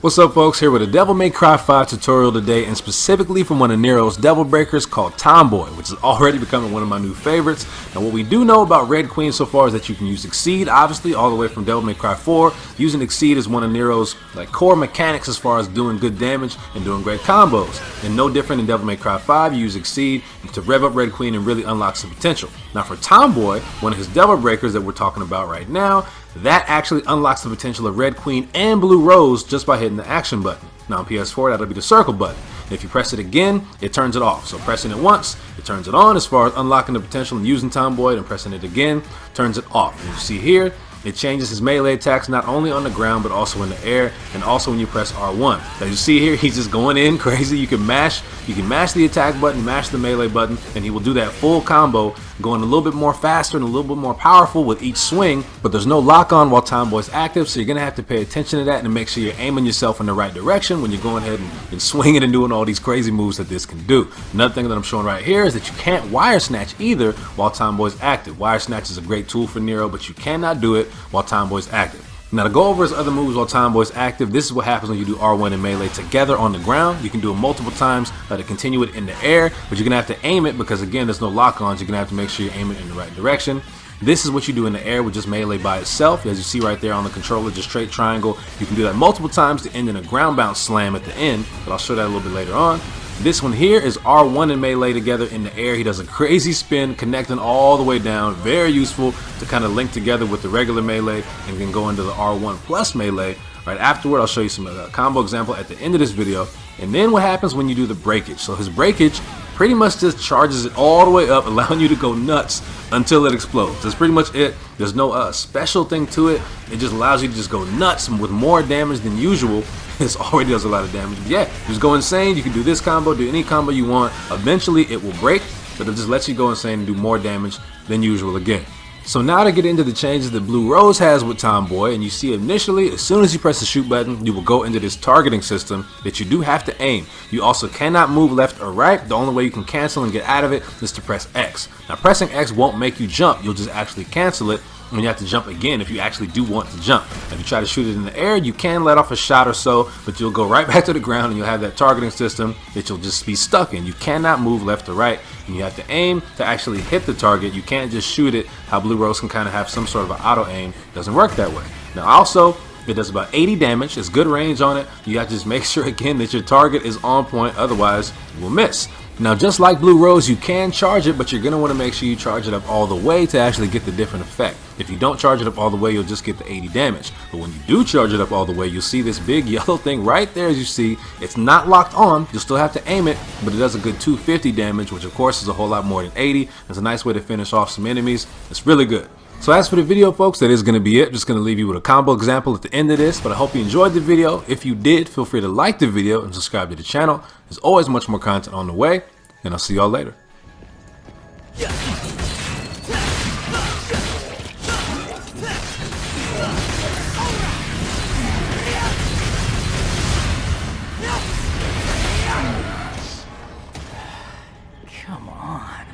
What's up, folks? Here with a Devil May Cry 5 tutorial today, and specifically from one of Nero's devil breakers called Tomboy, which is already becoming one of my new favorites. Now, what we do know about Red Queen so far is that you can use Exceed, obviously, all the way from Devil May Cry 4. Using Exceed is one of Nero's core mechanics as far as doing good damage and doing great combos. And no different in Devil May Cry 5, you use Exceed to rev up Red Queen and really unlock some potential. Now, for Tomboy, one of his devil breakers that we're talking about right now, that actually unlocks the potential of Red Queen and Blue Rose just by hitting the action button. Now on PS4, that'll be the circle button. And if you press it again, it turns it off. So pressing it once, it turns it on as far as unlocking the potential and using Tomboy, and pressing it again turns it off. And you see here, it changes his melee attacks not only on the ground but also in the air, and also when you press R1. As you see here, he's just going in crazy. You can mash the attack button, mash the melee button, and he will do that full combo, going a little bit more faster and a little bit more powerful with each swing. But there's no lock on while Tomboy's active, so you're gonna have to pay attention to that and make sure you're aiming yourself in the right direction when you're going ahead and swinging and doing all these crazy moves that this can do. Another thing that I'm showing right here is that you can't wire snatch either while Tomboy's active. Wire snatch is a great tool for Nero, but you cannot do it while Tomboy's active. Now, to go over his other moves while Tomboy's active, this is what happens when you do R1 and melee together on the ground. You can do it multiple times to continue it in the air, but you're gonna have to aim it because, again, there's no lock-ons. You're gonna have to make sure you're aiming in the right direction. This is what you do in the air with just melee by itself. As you see right there on the controller, just straight triangle. You can do that multiple times to end in a ground bounce slam at the end, but I'll show that a little bit later on. This one here is R1 and melee together in the air. He does a crazy spin, connecting all the way down. Very useful to kind of link together with the regular melee and then go into the R1 plus melee. Right afterward, I'll show you some combo example at the end of this video. And then what happens when you do the breakage. So his breakage pretty much just charges it all the way up, allowing you to go nuts until it explodes. That's pretty much it. There's no special thing to it. It just allows you to just go nuts with more damage than usual. This already does a lot of damage. But yeah, just go insane. You can do this combo, do any combo you want. Eventually it will break, but it just lets you go insane and do more damage than usual again. So now to get into the changes that Blue Rose has with Tomboy, and you see initially, as soon as you press the shoot button, you will go into this targeting system that you do have to aim. You also cannot move left or right. The only way you can cancel and get out of it is to press X. Now pressing X won't make you jump, you'll just actually cancel it when you have to jump again if you actually do want to jump. If you try to shoot it in the air, you can let off a shot or so, but you'll go right back to the ground and you'll have that targeting system that you'll just be stuck in. You cannot move left or right, and you have to aim to actually hit the target. You can't just shoot it how Blue Rose can kind of have some sort of an auto aim. It doesn't work that way. Now also, it does about 80 damage. It's good range on it. You have to just make sure again that your target is on point, otherwise you will miss. Now, just like Blue Rose, you can charge it, but you're going to want to make sure you charge it up all the way to actually get the different effect. If you don't charge it up all the way, you'll just get the 80 damage. But when you do charge it up all the way, you'll see this big yellow thing right there. As you see, it's not locked on. You'll still have to aim it, but it does a good 250 damage, which of course is a whole lot more than 80. It's a nice way to finish off some enemies. It's really good. So as for the video, folks, that is going to be it. Just going to leave you with a combo example at the end of this, but I hope you enjoyed the video. If you did, feel free to like the video and subscribe to the channel. There's always much more content on the way, and I'll see y'all later. Come on.